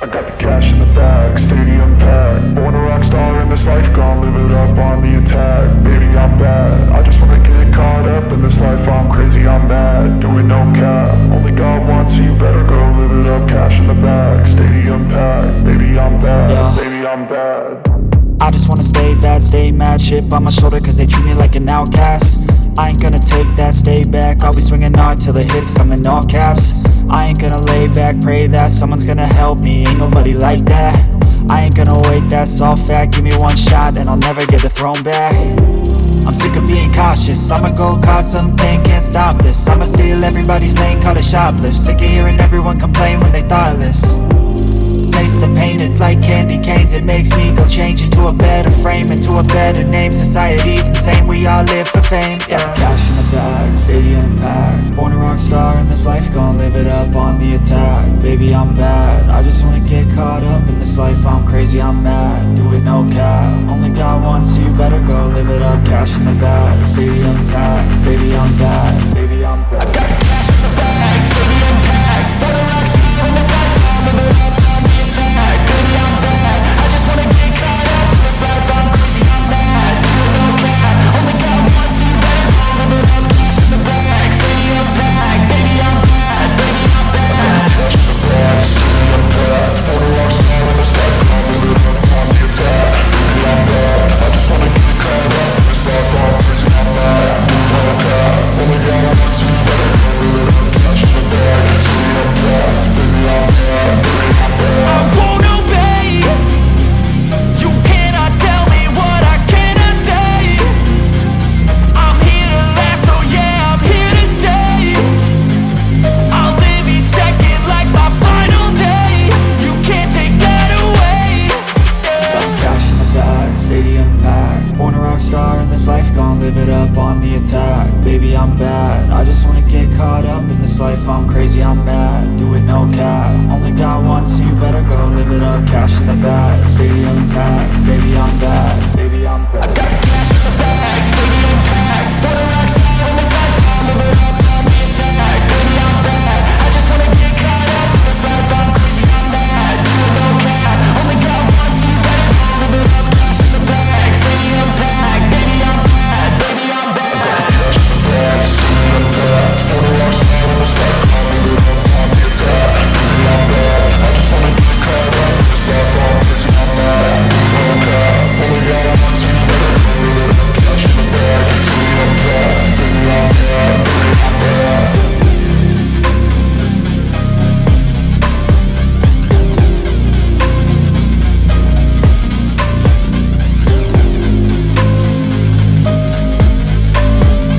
I got the cash in the bag, stadium packed. Born a rock star in this life, gon' live it up on the attack. Baby, I'm bad, I just wanna get caught up in this life. I'm crazy, I'm mad, doing no cap. Only God wants, so you better go live it up. Cash in the bag, stadium packed. Baby, I'm bad, Yeah. baby, I'm bad. I just wanna stay bad, stay mad. Chip on my shoulder cause they treat me like an outcast. I ain't gonna take that, stay back. I'll be swinging hard till the hits come in all caps. I ain't gonna lay back, pray that someone's gonna help me. Ain't nobody like that. I ain't gonna wait, that's all fact. Give me one shot and I'll never get the throne back. I'm sick of being cautious, I'ma go cause some pain, can't stop this. I'ma steal everybody's lane, call it shoplift. Sick of hearing everyone complain when they thoughtless. Taste the pain, it's like candy canes. It makes me go change into a better frame, into a better name. Society's insane, we all live for fame, yeah. Cash in the bag, stadium packed. Born a rock star in this life, gon' live it up on the attack. Baby, I'm bad, I just wanna get caught up in this life. I'm crazy, I'm mad, do it no cap. Only God wants, so you better go live it up. Cash in the bag, stadium packed. Baby, I'm bad, baby, I'm bad. I got the cash in the bag, stadium packed. Born a rock star in this life, gon' live it up on the attack. Baby, I'm bad, I just wanna get caught up in this life. I'm crazy, I'm mad, do it no cap. Only God wants, so you better go live it up. Cash in the bag, stadium packed. Baby, I'm bad, baby, I'm bad. Cash in the bag, stadium packed. Born a rock star in this life, gon' live it up on the attack. Baby, I'm bad, I just wanna get caught up in this life. I'm crazy, I'm mad, do it no cap. Only God wants, so you better go live it up. Cash in the bag, stadium packed. Baby, I'm bad, baby, I'm bad. I won't obey. You cannot tell me what I cannot say. I'm here to last, so yeah, I'm here to stay. I'll live each second like my final day. You can't take that away, yeah. Cash in the bag, stadium packed. Born a rock star in this life, gon' live it up on the attack. Baby, I'm bad, I just wanna get caught up in this life. I'm crazy, I'm mad, do it no cap. Only God wants, so you better go live it up. Cash in the bag, stadium packed. Baby, I'm bad, baby, I'm bad.